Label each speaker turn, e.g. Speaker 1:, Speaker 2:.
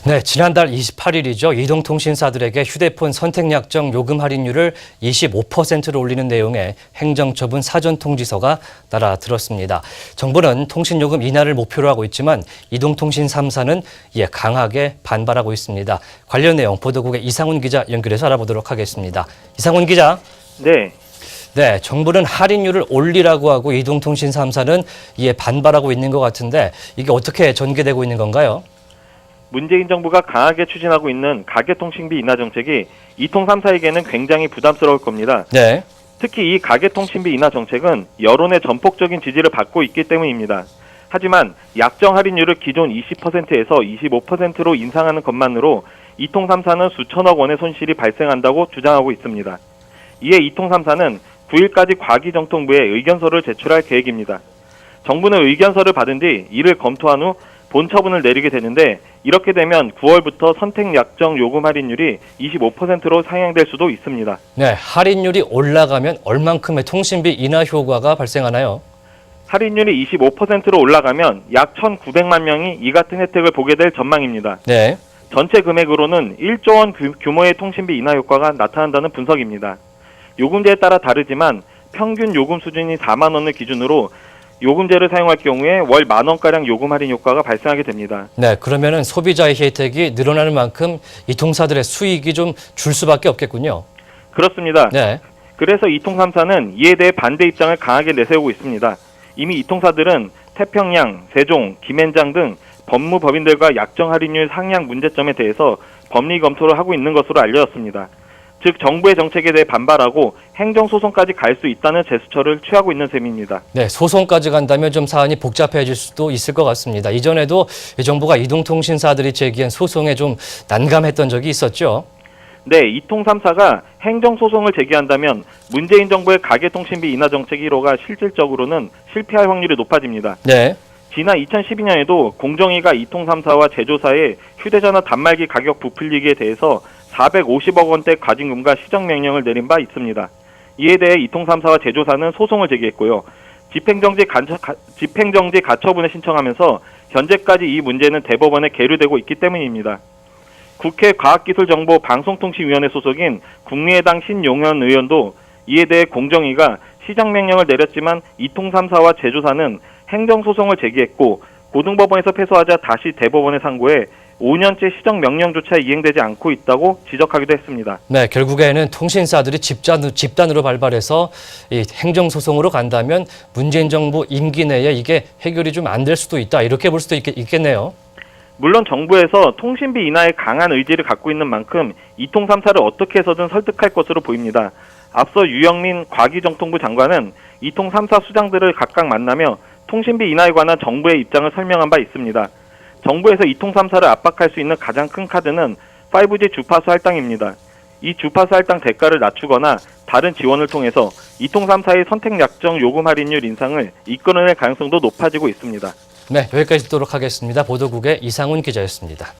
Speaker 1: 네, 지난달 28일이죠. 이동통신사들에게 휴대폰 선택약정 요금 할인율을 25%로 올리는 내용의 행정처분 사전통지서가 날아들었습니다. 정부는 통신요금 인하를 목표로 하고 있지만 이동통신 3사는 이에 강하게 반발하고 있습니다. 관련 내용 보도국의 이상훈 기자 연결해서 알아보도록 하겠습니다. 이상훈 기자. 네, 정부는 할인율을 올리라고 하고 이동통신 3사는 이에 반발하고 있는 것 같은데 이게 어떻게 전개되고 있는 건가요?
Speaker 2: 문재인 정부가 강하게 추진하고 있는 가계통신비 인하 정책이 이통 3사에게는 굉장히 부담스러울 겁니다.
Speaker 1: 네.
Speaker 2: 특히 이 가계통신비 인하 정책은 여론의 전폭적인 지지를 받고 있기 때문입니다. 하지만 약정 할인율을 기존 20%에서 25%로 인상하는 것만으로 이통 3사는 수천억 원의 손실이 발생한다고 주장하고 있습니다. 이에 이통 3사는 9일까지 과기정통부에 의견서를 제출할 계획입니다. 정부는 의견서를 받은 뒤 이를 검토한 후 본처분을 내리게 되는데 이렇게 되면 9월부터 선택약정 요금 할인율이 25%로 상향될 수도 있습니다.
Speaker 1: 네, 할인율이 올라가면 얼만큼의 통신비 인하 효과가 발생하나요?
Speaker 2: 할인율이 25%로 올라가면 약 1,900만 명이 이 같은 혜택을 보게 될 전망입니다.
Speaker 1: 네.
Speaker 2: 전체 금액으로는 1조 원 규모의 통신비 인하 효과가 나타난다는 분석입니다. 요금제에 따라 다르지만 평균 요금 수준이 4만 원을 기준으로 요금제를 사용할 경우에 월 10,000원가량 요금 할인 효과가 발생하게 됩니다.
Speaker 1: 네, 그러면은 소비자의 혜택이 늘어나는 만큼 이 통사들의 수익이 좀 줄 수밖에 없겠군요.
Speaker 2: 그렇습니다.
Speaker 1: 네.
Speaker 2: 그래서 이통 3사는 이에 대해 반대 입장을 강하게 내세우고 있습니다. 이미 이 통사들은 태평양, 세종, 김앤장 등 법무법인들과 약정 할인율 상향 문제점에 대해서 법리 검토를 하고 있는 것으로 알려졌습니다. 즉 정부의 정책에 대해 반발하고 행정소송까지 갈 수 있다는 제스처를 취하고 있는 셈입니다.
Speaker 1: 네, 소송까지 간다면 좀 사안이 복잡해질 수도 있을 것 같습니다. 이전에도 정부가 이동통신사들이 제기한 소송에 좀 난감했던 적이 있었죠.
Speaker 2: 네, 이통 3사가 행정소송을 제기한다면 문재인 정부의 가계통신비 인하 정책 1호가 실질적으로는 실패할 확률이 높아집니다.
Speaker 1: 네.
Speaker 2: 지난 2012년에도 공정위가 이통 3사와 제조사의 휴대전화 단말기 가격 부풀리기에 대해서 450억 원대 과징금과 시정명령을 내린 바 있습니다. 이에 대해 이통 3사와 제조사는 소송을 제기했고요. 집행정지 가처분을 신청하면서 현재까지 이 문제는 대법원에 계류되고 있기 때문입니다. 국회 과학기술정보방송통신위원회 소속인 국민의당 신용현 의원도 이에 대해 공정위가 시정명령을 내렸지만 이통 3사와 제조사는 행정소송을 제기했고 고등법원에서 패소하자 다시 대법원에 상고해 5년째 시정명령조차 이행되지 않고 있다고 지적하기도 했습니다.
Speaker 1: 네, 결국에는 통신사들이 집단으로 발발해서 이 행정소송으로 간다면 문재인 정부 임기 내에 이게 해결이 좀 안 될 수도 있다. 이렇게 볼 수도 있겠네요.
Speaker 2: 물론 정부에서 통신비 인하에 강한 의지를 갖고 있는 만큼 이통 3사를 어떻게 해서든 설득할 것으로 보입니다. 앞서 유영민 과기정통부 장관은 이통 3사 수장들을 각각 만나며 통신비 인하에 관한 정부의 입장을 설명한 바 있습니다. 정부에서 이통 3사를 압박할 수 있는 가장 큰 카드는 5G 주파수 할당입니다. 이 주파수 할당 대가를 낮추거나 다른 지원을 통해서 이통 3사의 선택약정 요금 할인율 인상을 이끌어낼 가능성도 높아지고 있습니다.
Speaker 1: 네, 여기까지 듣도록 하겠습니다. 보도국의 이상훈 기자였습니다.